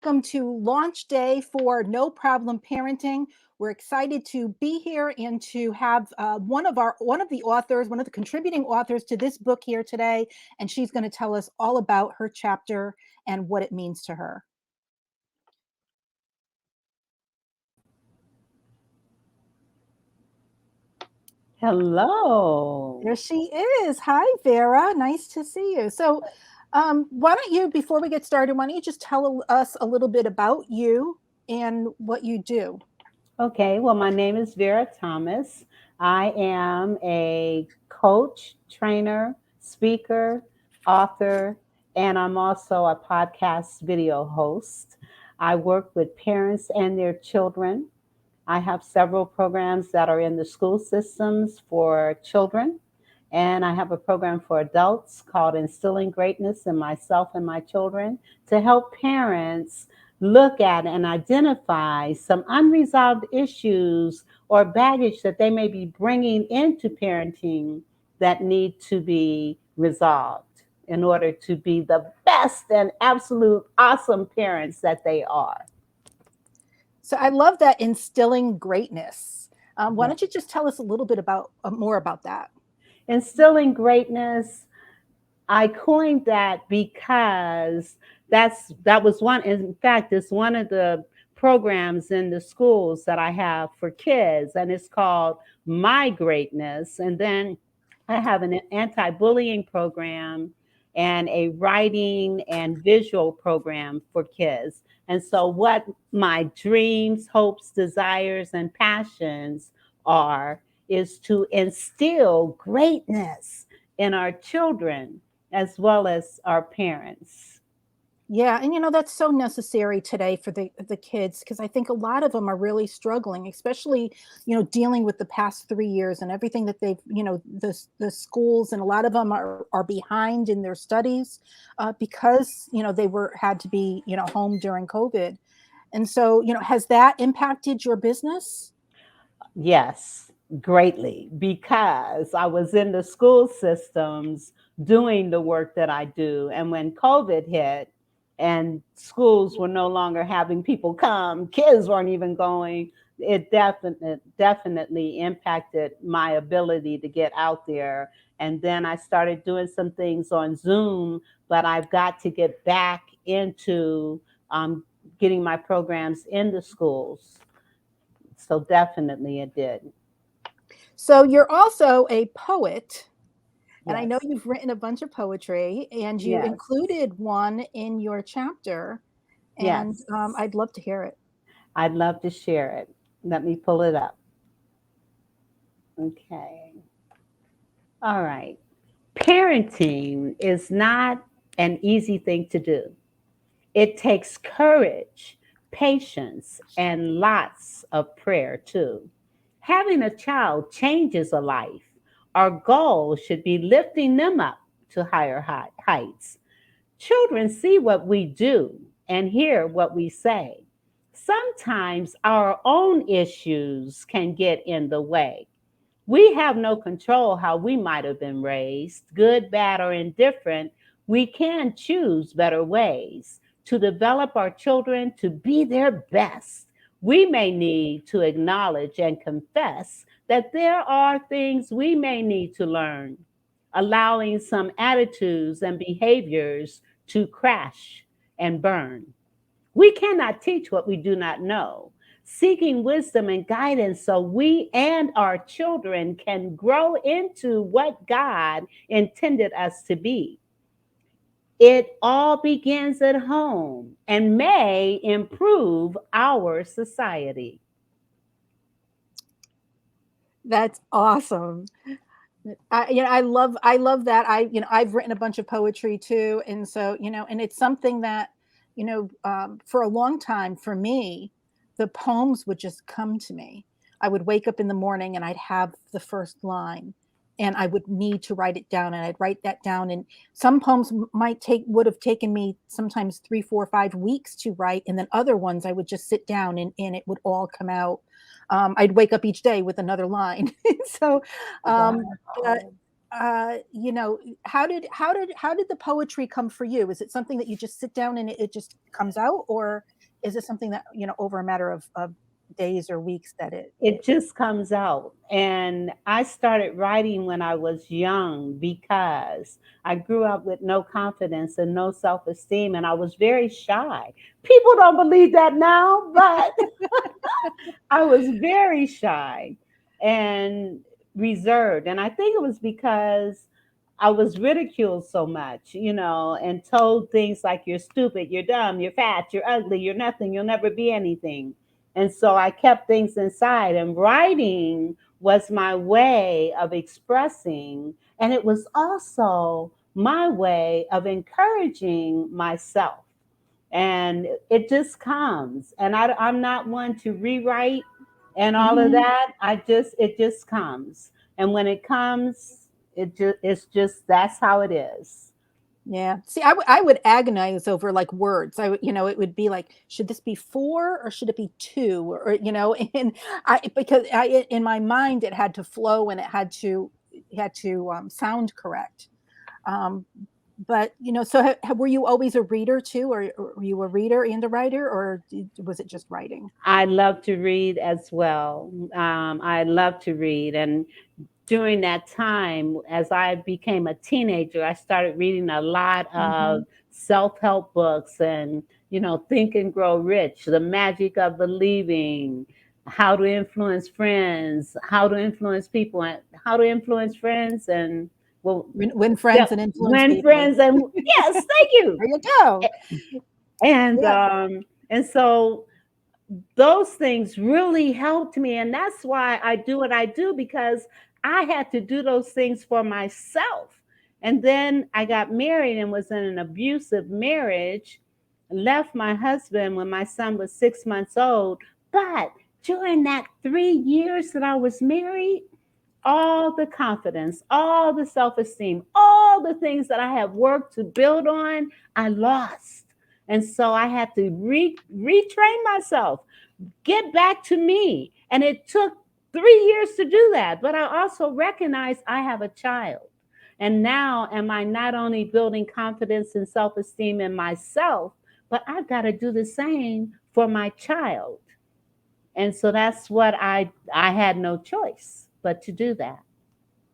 welcome to launch day for No Problem Parenting. We're excited to be here and to have one of the authors, one of the contributing authors to this book here today, and she's going to tell us all about her chapter and what it means to her. Hello. There she is. Hi, Vera. Nice to see you. So, why don't you, before we get started, why don't you just tell us a little bit about you and what you do? Okay, well, my name is Vera Thomas. I am a coach, trainer, speaker, author, and I'm also a podcast video host. I work with parents and their children. I have several programs that are in the school systems for children, and I have a program for adults called Instilling Greatness in Myself and My Children to help parents look at and identify some unresolved issues or baggage that they may be bringing into parenting that need to be resolved in order to be the best and absolute awesome parents that they are. So I love that, instilling greatness. Why Yeah. don't you just tell us a little bit about more about that? Instilling greatness, I coined that because that was one. In fact, it's one of the programs in the schools that I have for kids, and it's called My Greatness. And then I have an anti-bullying program and a writing and visual program for kids. And so, what my dreams, hopes, desires, and passions are is to instill greatness in our children as well as our parents. Yeah, and that's so necessary today for the kids, because I think a lot of them are really struggling, especially dealing with the past 3 years and everything that they've the schools, and a lot of them are behind in their studies because they were had to be home during COVID, and so has that impacted your business? Yes, greatly, because I was in the school systems doing the work that I do. And when COVID hit and schools were no longer having people come, kids weren't even going, it definitely impacted my ability to get out there. And then I started doing some things on Zoom, but I've got to get back into getting my programs in the schools. So definitely it did. So you're also a poet, and I know Yes. you've written a bunch of poetry, and you Yes. included one in your chapter, and Yes. I'd love to hear it. I'd love to share it. Let me pull it up. Okay. All right. Parenting is not an easy thing to do. It takes courage, patience, and lots of prayer too. Having a child changes a life. Our goal should be lifting them up to higher heights. Children see what we do and hear what we say. Sometimes our own issues can get in the way. We have no control how we might have been raised, good, bad, or indifferent. We can choose better ways to develop our children to be their best. We may need to acknowledge and confess that there are things we may need to learn, allowing some attitudes and behaviors to crash and burn. We cannot teach what we do not know. Seeking wisdom and guidance so we and our children can grow into what God intended us to be. It all begins at home and may improve our society. That's awesome. I love that. I've written a bunch of poetry too, and so and it's something that for a long time for me, the poems would just come to me. I would wake up in the morning and I'd have the first line, and I would need to write it down, and I'd write that down. And some poems would have taken me sometimes 3, 4, 5 weeks to write, and then other ones I would just sit down and it would all come out. I'd wake up each day with another line. So um, uh, Wow. how did the poetry come for you? Is it something that you just sit down and it just comes out, or is it something that, over a matter of days or weeks that It just comes out. And I started writing when I was young because I grew up with no confidence and no self esteem, and I was very shy. People don't believe that now, but I was very shy and reserved. And I think it was because I was ridiculed so much, and told things like you're stupid, you're dumb, you're fat, you're ugly, you're nothing, you'll never be anything. And so I kept things inside, and writing was my way of expressing. And it was also my way of encouraging myself. And it just comes. And I'm not one to rewrite and all of Mhm. that. It just comes. And when it comes, it's just, that's how it is. Yeah. See, I would agonize over like words. I would, it would be like, should this be 4 or should it be 2? And because in my mind it had to flow and it had to sound correct. Um, but so were you always a reader too, or were you a reader and a writer, or was it just writing? I love to read as well. I love to read. And during that time, as I became a teenager, I started reading a lot Hmm. of self help books and, Think and Grow Rich, The Magic of Believing, How to Influence Friends, How to Influence People, and How to Influence Friends, and, well, Win yeah, friends and influence Win people. Friends. And yes, thank you. There you go. And, Yeah. um, and so those things really helped me. And that's why I do what I do, because I had to do those things for myself. And then I got married and was in an abusive marriage, left my husband when my son was 6 months old. But during that 3 years that I was married, all the confidence, all the self esteem, all the things that I have worked to build on, I lost. And so I had to retrain myself, get back to me. And it took 3 years to do that. But I also recognize I have a child. And now, am I not only building confidence and self esteem in myself, but I've got to do the same for my child. And so that's what I had no choice but to do that.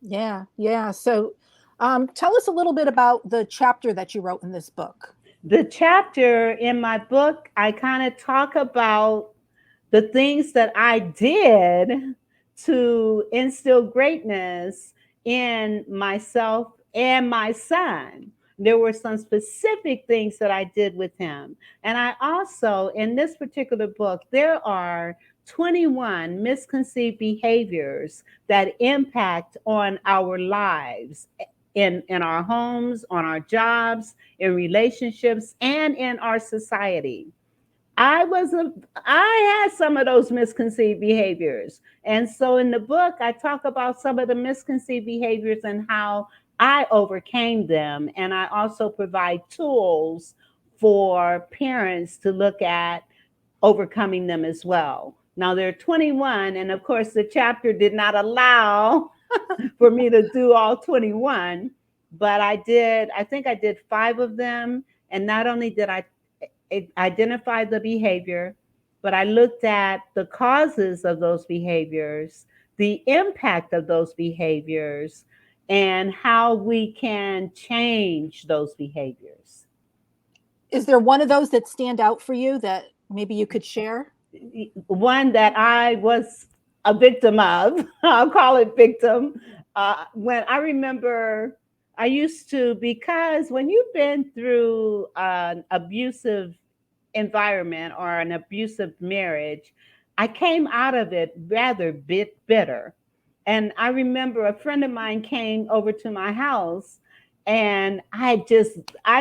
Yeah, yeah. So, tell us a little bit about the chapter that you wrote in this book. The chapter in my book, I kind of talk about the things that I did to instill greatness in myself and my son. There were some specific things that I did with him. And I also, in this particular book, there are 21 misconceived behaviors that impact on our lives, in our homes, on our jobs, in relationships, and in our society. I had some of those misconceived behaviors. And so in the book, I talk about some of the misconceived behaviors and how I overcame them. And I also provide tools for parents to look at overcoming them as well. Now there are 21, and of course the chapter did not allow for me to do all 21, but I think I did 5 of them. And not only did I identify the behavior, but I looked at the causes of those behaviors, the impact of those behaviors, and how we can change those behaviors. Is there one of those that stand out for you that maybe you could share? One that I was a victim of, I'll call it victim. When I remember, I used to, because when you've been through an abusive environment or an abusive marriage, I came out of it rather bitter. And I remember a friend of mine came over to my house, and I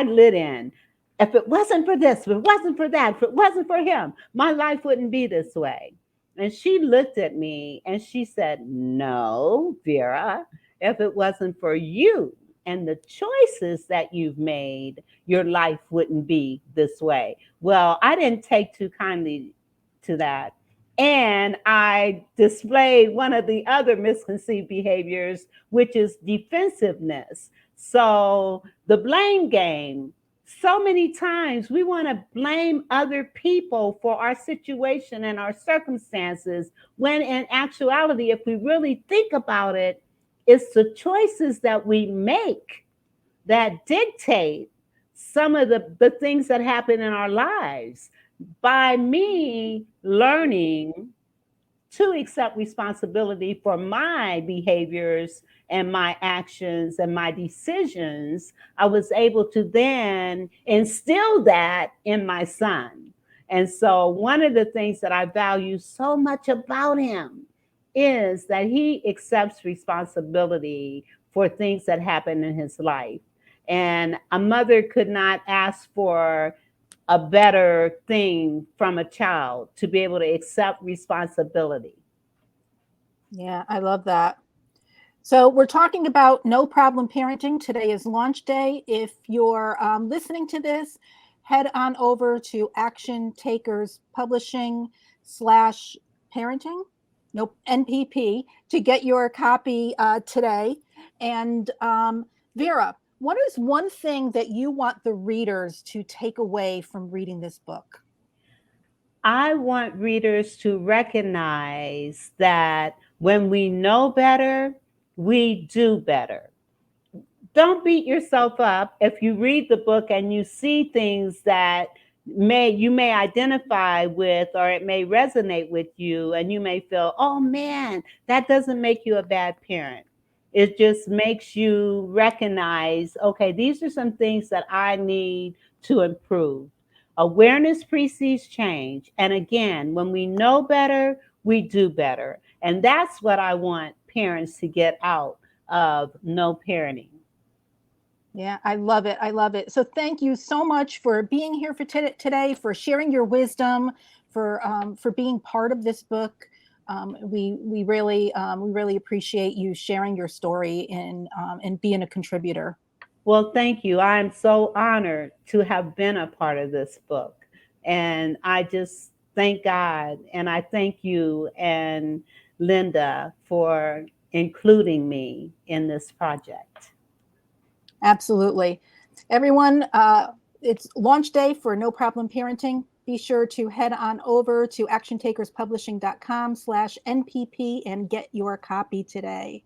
lit in. If it wasn't for this, if it wasn't for that, if it wasn't for him, my life wouldn't be this way. And she looked at me and she said, "No, Vera, if it wasn't for you and the choices that you've made, your life wouldn't be this way." Well, I didn't take too kindly to that. And I displayed one of the other misconceived behaviors, which is defensiveness. So the blame game. So many times we want to blame other people for our situation and our circumstances, when in actuality, if we really think about it, it's the choices that we make that dictate some of the things that happen in our lives. By me learning to accept responsibility for my behaviors and my actions and my decisions, I was able to then instill that in my son. And so, one of the things that I value so much about him is that he accepts responsibility for things that happen in his life. And a mother could not ask for a better thing from a child, to be able to accept responsibility. Yeah, I love that. So we're talking about no problem parenting. Today is launch day. If you're listening to this, head on over to Action Takers Publishing slash parenting, nope, NPP, to get your copy today. And Vera, what is one thing that you want the readers to take away from reading this book? I want readers to recognize that when we know better, we do better. Don't beat yourself up if you read the book and you see things that may identify with, or it may resonate with you, and you may feel, oh man, that doesn't make you a bad parent. It just makes you recognize, okay, these are some things that I need to improve. Awareness precedes change, and again, when we know better, we do better. And that's what I want parents to get out of no parenting. Yeah, I love it. I love it. So thank you so much for being here for today, for sharing your wisdom, for being part of this book. We really appreciate you sharing your story and being a contributor. Well, thank you. I'm so honored to have been a part of this book. And I just thank God, and I thank you and Linda for including me in this project. Absolutely, everyone. It's launch day for No Problem Parenting. Be sure to head on over to actiontakerspublishing.com/NPP and get your copy today.